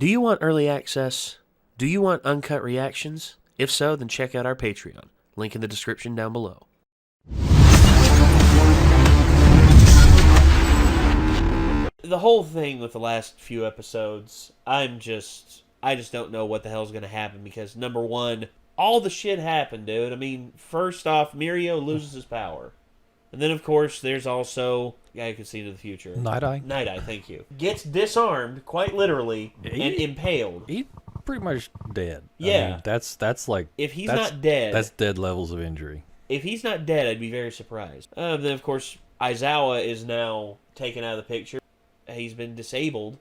Do you want early access? Do you want uncut reactions? If so, then check out our Patreon. Link in the description down below. The whole thing with the last few episodes, I just don't know what the hell's going to happen because, number one, all the shit happened, dude. I mean, first off, Mirio loses his power. And then, of course, there's also... guy who can see into the future. Night-Eye. Night-Eye, thank you. Gets disarmed, quite literally, and impaled. He's pretty much dead. Yeah. I mean, that's like... If he's not dead... That's dead levels of injury. If he's not dead, I'd be very surprised. Then, of course, Aizawa is now taken out of the picture. He's been disabled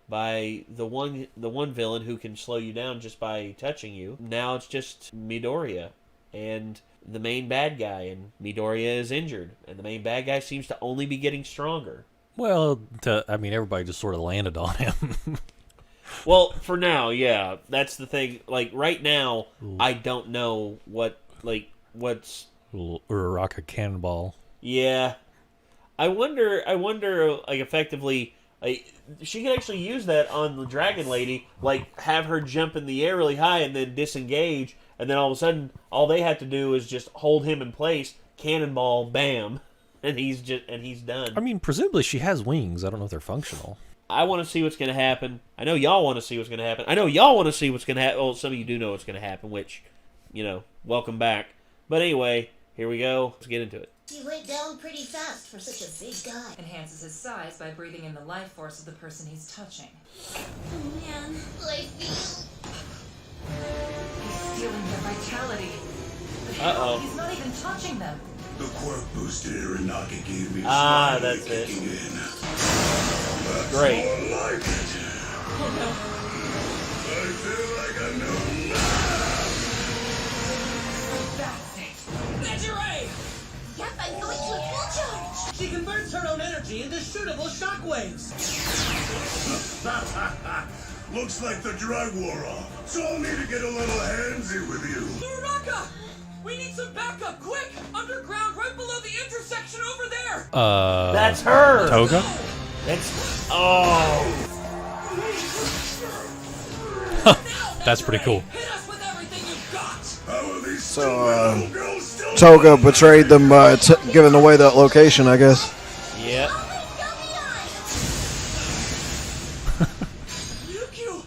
by the one villain who can slow you down just by touching you. Now it's just Midoriya and the main bad guy, and Midoriya is injured, and the main bad guy seems to only be getting stronger. Well, I mean, everybody just sort of landed on him. Well, for now, yeah, that's the thing. Like right now, I don't know what's Uraraka Cannonball. Yeah, I wonder, like effectively. She could actually use that on the Dragon Lady, like have her jump in the air really high and then disengage, and then all of a sudden, all they have to do is just hold him in place, cannonball, bam, and he's done. I mean, presumably she has wings. I don't know if they're functional. I want to see what's going to happen. I know y'all want to see what's going to happen. I know y'all want to see what's going to happen. Well, some of you do know what's going to happen, which, welcome back. But anyway, here we go. Let's get into it. He went down pretty fast for such a big guy. Enhances his size by breathing in the life force of the person he's touching. Oh man, I feel... He's stealing their vitality. But Uh-oh. he's not even touching them. The quirk boosted Iranaki gave me that's it. kicking in. Great. That's more like it. Oh no. I feel like I know now. That's it. Ray! Yep, I'm going to a full charge. She converts her own energy into shootable shockwaves. Looks like the drug wore off, so I'll need to get a little handsy with you. Uraraka! We need some backup, quick! Underground, right below the intersection over there! That's her! Toga? That's... That's pretty cool. Hit us with everything you've got! How are these So, little girls still Toga betrayed them by giving away that location, I guess. Yep. Yukio!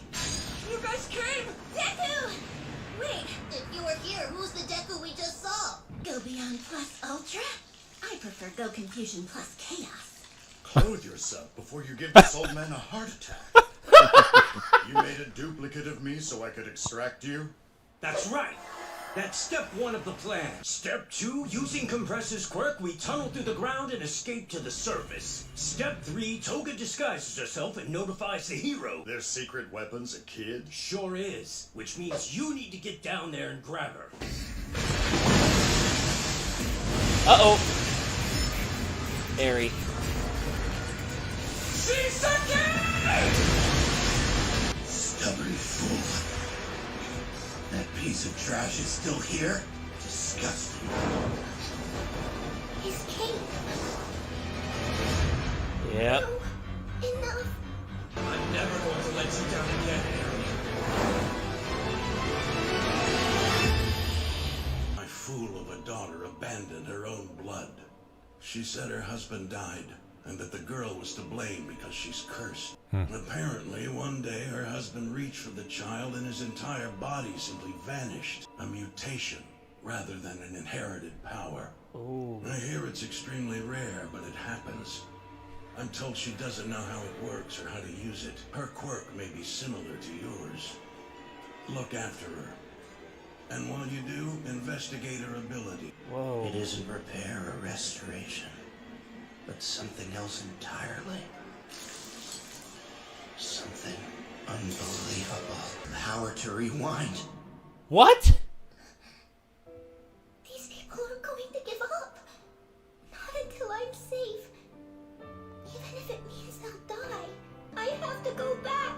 You guys came! Deku! Wait, if you were here, who's the Deku we just saw? Go Beyond plus Ultra? I prefer Go Confusion plus Chaos. Clothe yourself before you give this old man a heart attack. You made a duplicate of me so I could extract you? That's right! That's step 1 of the plan. Step 2, using Compressor's quirk, we tunnel through the ground and escape to the surface. Step 3, Toga disguises herself and notifies the hero. Their secret weapon's a kid? Sure is, which means you need to get down there and grab her. Uh-oh. Airy. Stubborn fool. That piece of trash is still here? Disgusting. His cape. Yep. Enough. I'm never going to let you down again, Harry. My fool of a daughter abandoned her own blood. She said her husband died, and that the girl was to blame because she's cursed. Apparently, one day her husband reached for the child and his entire body simply vanished. A mutation, rather than an inherited power. Ooh. I hear it's extremely rare, but it happens. I'm told she doesn't know how it works or how to use it. Her quirk may be similar to yours. Look after her. And while you do, investigate her ability. Whoa. It isn't repair or restoration, but something else entirely. Something unbelievable. Power to rewind. What? These people are going to give up. Not until I'm safe. Even if it means I'll die, I have to go back.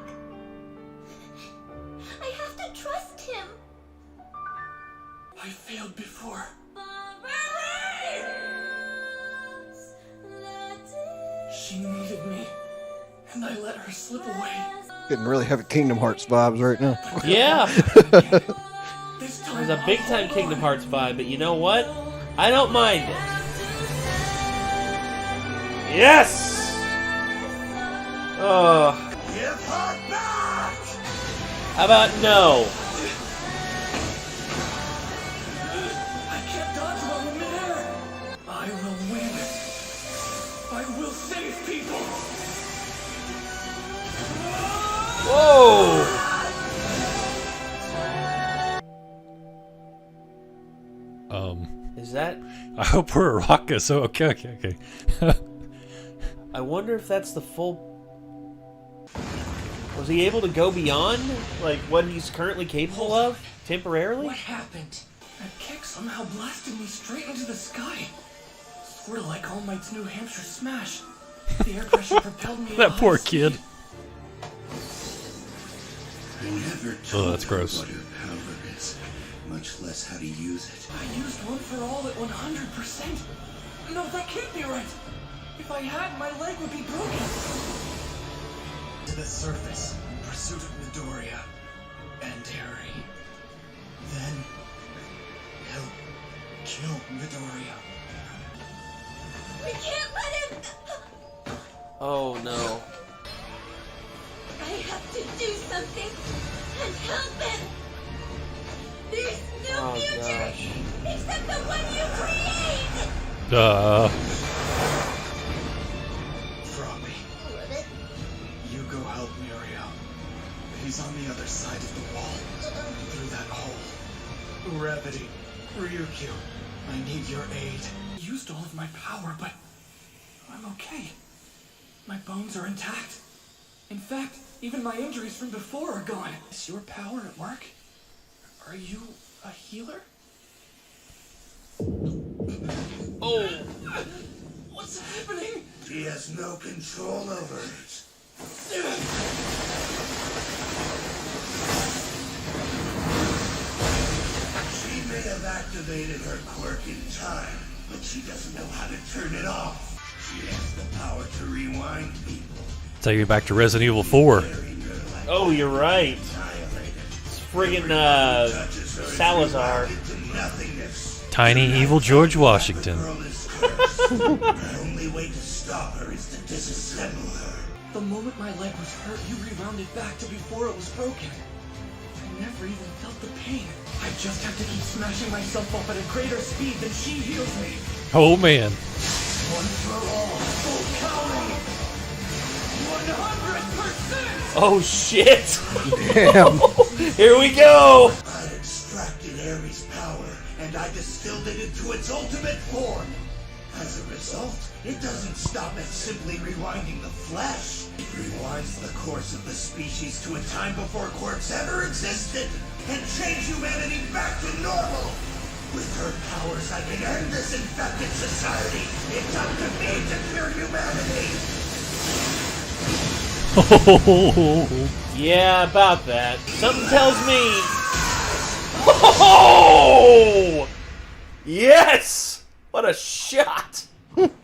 I have to trust him. I failed before. She needed me, and I let her slip away. Getting really heavy Kingdom Hearts vibes right now. Yeah, This there's time a big time Kingdom Hearts vibe, but you know what? I don't mind it. Yes! Oh, Give her back! how about no? I can't dodge while in midair. I will win. I will save people. Whoa! Is that? I hope we're a rocket. So okay. I wonder if that's the full. Was he able to go beyond, like, what he's currently capable of temporarily? What happened? That kick somehow blasted me straight into the sky. Sort of like All Might's New Hampshire smash. The air pressure propelled me. That into poor high speed. kid. I never Oh, told that's her gross. what her power is, much less how to use it. I used One for All at 100%. No, that can't be right. If I had, my leg would be broken. To the surface, in pursuit of Midoriya and Harry. Then he'll kill Midoriya. We can't let him. Oh no. I have to do something and help him. There's no Oh future gosh. except the one you create. Froggy, Ribbit. you go help Muriel. He's on the other side of the wall, through that hole. Revity, Ryukyu, I need your aid. I used all of my power, but I'm okay. My bones are intact. In fact, even my injuries from before are gone. Is your power at work? Are you a healer? Oh. What's happening? He has no control over it. She may have activated her quirk in time, but she doesn't know how to turn it off. She has the power to rewind people. Take me back to Resident Evil 4. Oh, you're right. It's friggin' Salazar. Tiny evil George Washington. The only way to stop her is to disassemble her. The moment my leg was hurt, you rewound it back to before it was broken. I never even felt the pain. I just have to keep smashing myself up at a greater speed than she heals me. Oh man. One for all, full counting. 100%! Oh shit! Damn. Here we go! I extracted Ares' power, and I distilled it into its ultimate form. As a result, it doesn't stop at simply rewinding the flesh. It rewinds the course of the species to a time before quirks ever existed, and change humanity back to normal. With her powers, I can end this infected society. It's up to me to cure humanity. Yeah, about that. Something tells me. Oh! Yes! What a shot!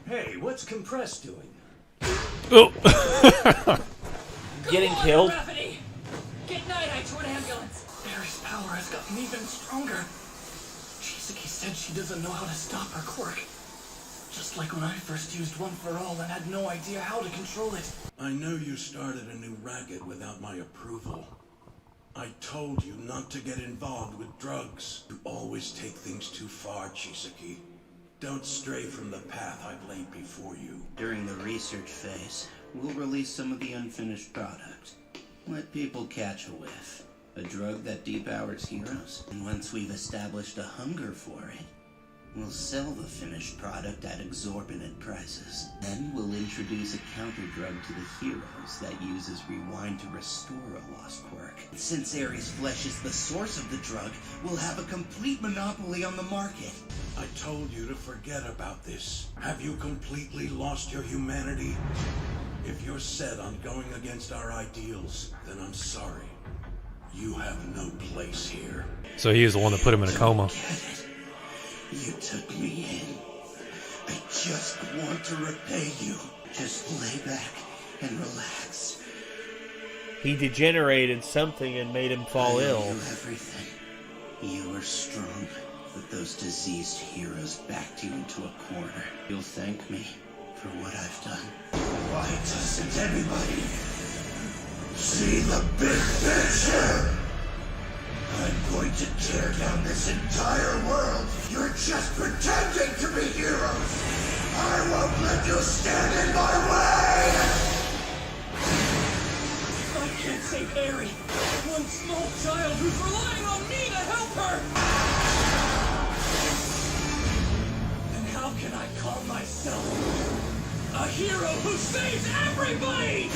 Hey, what's Compress doing? Oh. Getting killed? Gravity! Get Night-Eye to an ambulance! Ares' power has gotten even stronger. Chisaki said she doesn't know how to stop her quirk. Just like when I first used One for All and had no idea how to control it. I know you started a new racket without my approval. I told you not to get involved with drugs. You always take things too far, Chisaki. Don't stray from the path I've laid before you. During the research phase, we'll release some of the unfinished product. Let people catch a whiff. A drug that depowers heroes. And once we've established a hunger for it, we'll sell the finished product at exorbitant prices. Then we'll introduce a counter-drug to the heroes that uses rewind to restore a lost quirk. Since Ares' flesh is the source of the drug, we'll have a complete monopoly on the market. I told you to forget about this. Have you completely lost your humanity? If you're set on going against our ideals, then I'm sorry. You have no place here. So he was the one that put him in a coma. You took me in. I just want to repay you. Just lay back and relax. he degenerated something and made him fall I owe ill. you everything. You were strong, but those diseased heroes backed you into a corner. You'll thank me for what I've done. Why doesn't everybody see the big picture? I'm going to tear down this entire world. You're just pretending to be heroes. I won't let you stand in my way! I can't save Eri. One small child who's relying on me to help her. And how can I call myself a hero who saves everybody?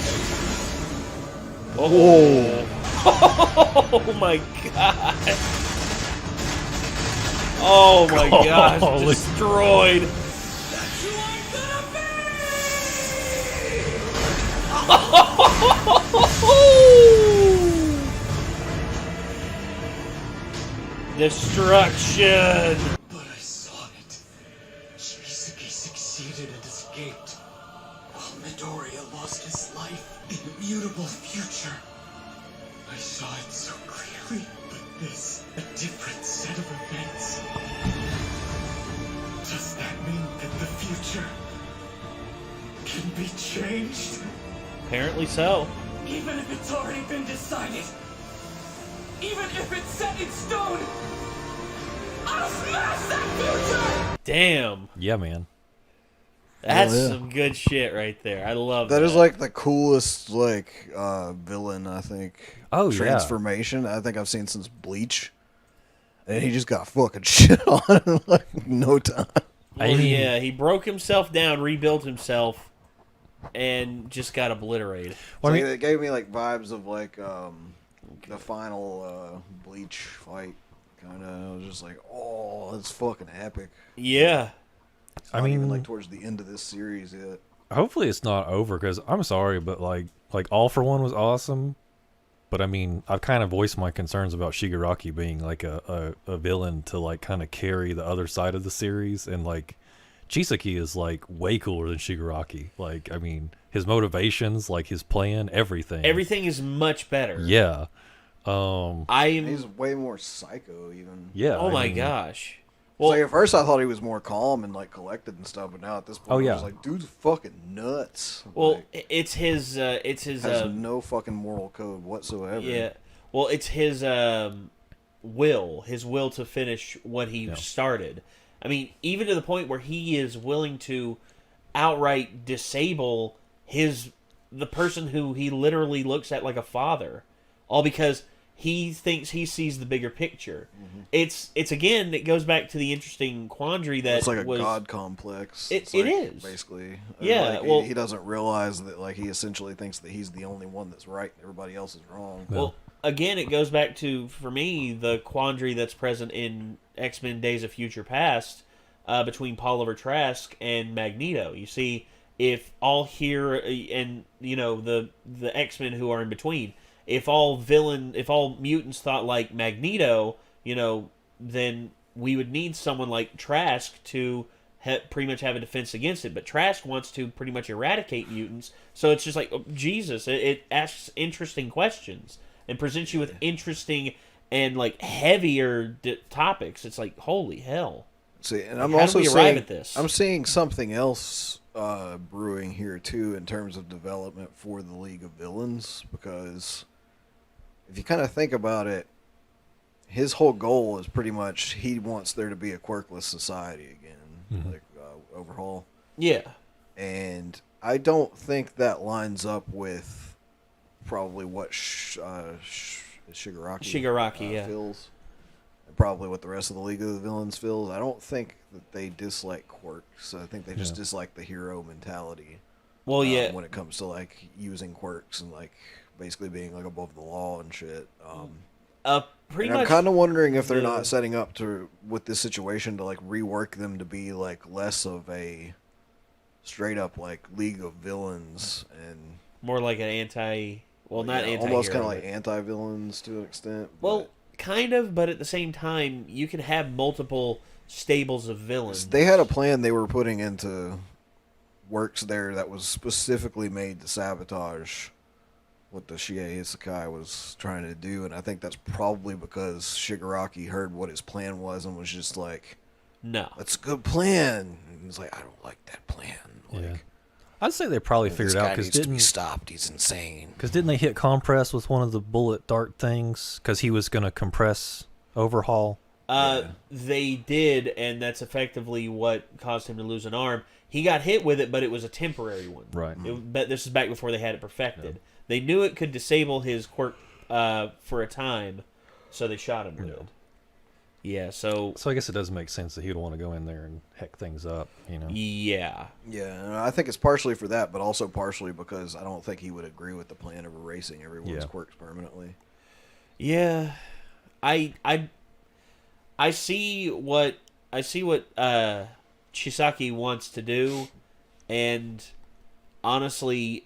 Oh, oh my god! Oh my gosh! Holy- Destroyed. That's who I'm gonna Destruction. But I saw it. Shisaki succeeded and escaped, while Midoriya lost his life in a mutable future. I saw it so clearly, but this, a different set of events. Does that mean that the future can be changed? Apparently so. Even if it's already been decided, even if it's set in stone, I'll smash that future! Damn. Yeah, man. That's yeah. some good shit right there. I love that. That is like the coolest villain, I think. Oh, yeah. Transformation I think I've seen since Bleach. And he just got fucking shit on in like no time. Well, I mean- yeah, he broke himself down, rebuilt himself, and just got obliterated. Well, I So mean- it gave me like vibes of like the final Bleach fight. Kind of, I was just like, oh, that's fucking epic. Yeah. I Not even mean, like towards the end of this series yet. hopefully it's not over because I'm sorry, but like All for One was awesome. But I mean, I've kind of voiced my concerns about Shigaraki being like a villain to like kind of carry the other side of the series, and like Chisaki is like way cooler than Shigaraki. Like, I mean, his motivations, like his plan, everything. Everything is much better. Yeah. I am. He's way more psycho, even. Yeah. Oh I my mean, gosh. Well, Well, like at first I thought he was more calm and like collected and stuff, but now at this point, Oh, I'm yeah. just like, dude's fucking nuts. well, Like, it's his. It's his. has no fucking moral code whatsoever. Yeah. Well, it's his will. His will to finish what he started. I mean, even to the point where he is willing to outright disable the person who he literally looks at like a father, all because he thinks he sees the bigger picture. Mm-hmm. It's again, it goes back to the interesting quandary that It's like a was, god complex. It- It's it like, is. basically. Yeah, Like, well- he doesn't realize that like he essentially thinks that he's the only one that's right and everybody else is wrong. Well, again, it goes back to, for me, the quandary that's present in X-Men Days of Future Past between Oliver Trask and Magneto. You see, if all here and the X-Men who are in between, if all mutants thought like Magneto, then we would need someone like Trask to pretty much have a defense against it. But Trask wants to pretty much eradicate mutants, so it's just like, oh, Jesus, it asks interesting questions and presents you with interesting and like heavier topics. It's like, holy hell. See, and I'm How do also we arrive seeing at this? I'm seeing something else brewing here too in terms of development for the League of Villains, because if you kind of think about it, his whole goal is pretty much he wants there to be a quirkless society again, like overhaul. Yeah. And I don't think that lines up with probably what Shigaraki yeah. feels, and probably what the rest of the League of the Villains feels. I don't think that they dislike quirks. I think they just dislike the hero mentality. Well, yeah. When it comes to like using quirks and like basically being like above the law and shit. Pretty And much. I'm kind of wondering if they're the- not setting up to with this situation to like rework them to be like less of a straight up like League of Villains and more like an not anti-hero. almost kind of but- like anti-villains to an extent. Well, kind of, but at the same time, you can have multiple stables of villains. they had a plan they were putting into works there that was specifically made to sabotage what the Shie Isekai was trying to do, and I think that's probably because Shigaraki heard what his plan was and was just like, No. "That's a good plan." And he's like, "I don't like that plan." Like, Yeah. I'd say they probably this figured guy out because needs to be didn't stopped. He's insane. they hit compress with one of the bullet dart things because he was going to compress overhaul. They did, and that's effectively what caused him to lose an arm. He got hit with it, but it was a temporary one. Right. But this is back before they had it perfected. Yeah. They knew it could disable his quirk for a time, so they shot him with it. Yeah, so I guess it does make sense that he would want to go in there and heck things up, you know. Yeah. Yeah, and I think it's partially for that, but also partially because I don't think he would agree with the plan of erasing everyone's quirks permanently. Yeah. I see what Chisaki wants to do, and honestly,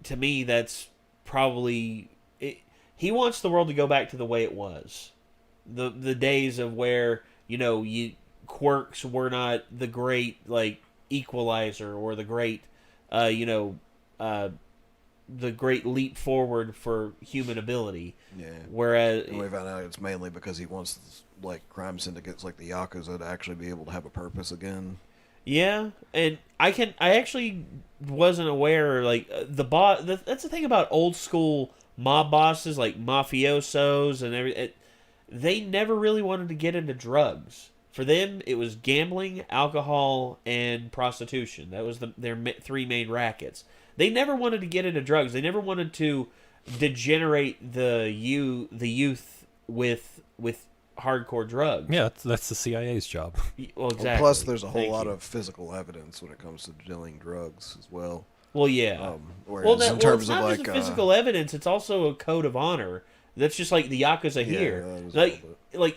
to me, that's probably it. He wants the world to go back to the way it was, the days of where quirks were not the great equalizer or the great the great leap forward for human ability. Yeah. Whereas and we found out it's mainly because he wants crime syndicates like the Yakuza to actually be able to have a purpose again. Yeah, and I actually wasn't aware the boss. That's the thing about old school mob bosses like mafiosos and everything. They never really wanted to get into drugs. For them, it was gambling, alcohol, and prostitution. That was their three main rackets. They never wanted to get into drugs. They never wanted to degenerate the youth with hardcore drugs. Yeah, that's the CIA's job. Well, exactly. Well, plus, there's a whole lot of physical evidence when it comes to dealing drugs as well. Well, yeah. In terms it's not of just the physical evidence; it's also a code of honor. That's just like the Yakuza here.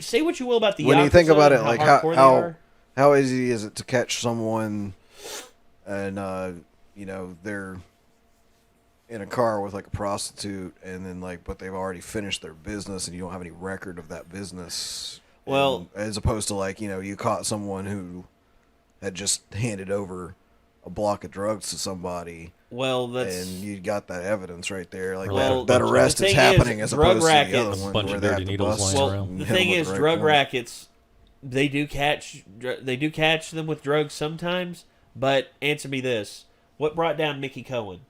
Say what you will about the Yakuza. When you think about it, how easy is it to catch someone and they're in a car with a prostitute, and then but they've already finished their business, and you don't have any record of that business. Well, as opposed to you caught someone who had just handed over a block of drugs to somebody. Well, and you got that evidence right there. that arrest is happening as opposed to the other one. A bunch of dirty needles lying around. The thing is, drug rackets, they do catch them with drugs sometimes. But answer me this: what brought down Mickey Cohen?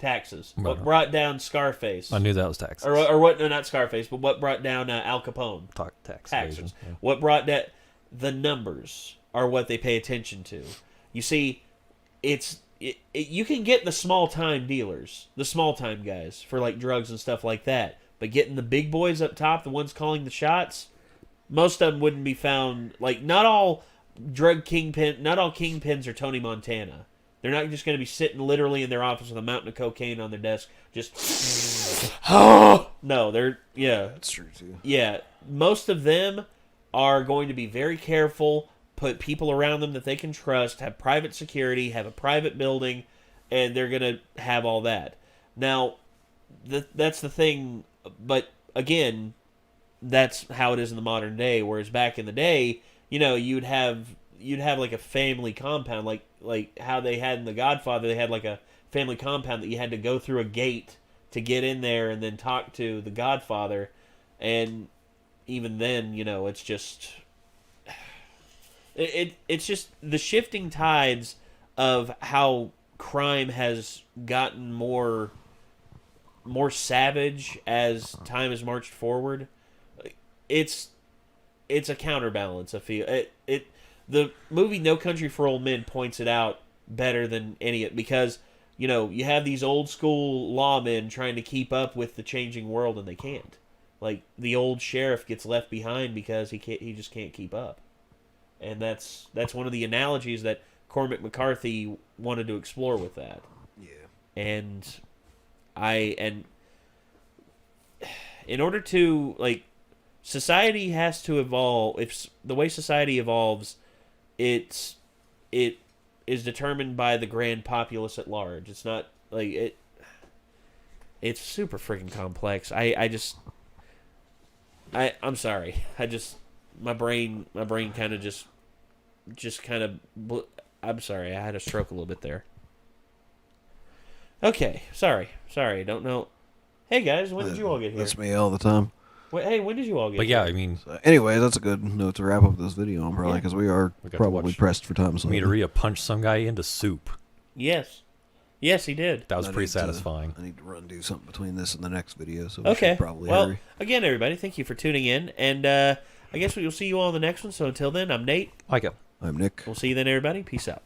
Taxes. Right. What brought down Scarface? I knew that was taxes. Or what? No, not Scarface. But what brought down Al Capone? Taxes. Yeah. What brought that? The numbers are what they pay attention to. You see, you can get the small time dealers, the small time guys for drugs and stuff like that. But getting the big boys up top, the ones calling the shots, most of them wouldn't be found. Not all kingpins are Tony Montana. They're not just going to be sitting literally in their office with a mountain of cocaine on their desk, just no, That's true too. Yeah, most of them are going to be very careful, put people around them that they can trust, have private security, have a private building, and they're going to have all that. Now, that's the thing, but again, that's how it is in the modern day, whereas back in the day, you'd have a family compound, like how they had in The Godfather. They had a family compound that you had to go through a gate to get in there and then talk to the Godfather. And even then, it's just it's just the shifting tides of how crime has gotten more savage as time has marched forward. It's a counterbalance. I feel the movie No Country for Old Men points it out better than any, because you have these old school lawmen trying to keep up with the changing world, and they can't. The old sheriff gets left behind because he just can't keep up. And that's one of the analogies that Cormac McCarthy wanted to explore with that. Yeah. And in order to society has to evolve. If the way society evolves, it is determined by the grand populace at large. It's not it's super freaking complex. I'm sorry. My brain kind of just kind of. I'm sorry. I had a stroke a little bit there. Okay, sorry. Don't know. Hey guys, when did you all get here? That's me all the time. Wait, hey, when did you all get But here? yeah, I mean, So anyway, that's a good note to wrap up this video on, probably, because we are We got to probably watch pressed for time. So Midoriya punched some guy into soup. Yes, he did. That was I pretty need to- satisfying. I need to run and do something between this and the next video, so we Okay. should probably Well, hurry. again, everybody, thank you for tuning in, and I guess we'll see you all in the next one. So until then, I'm Nate. Like it. I'm Nick. We'll see you then, everybody. Peace out.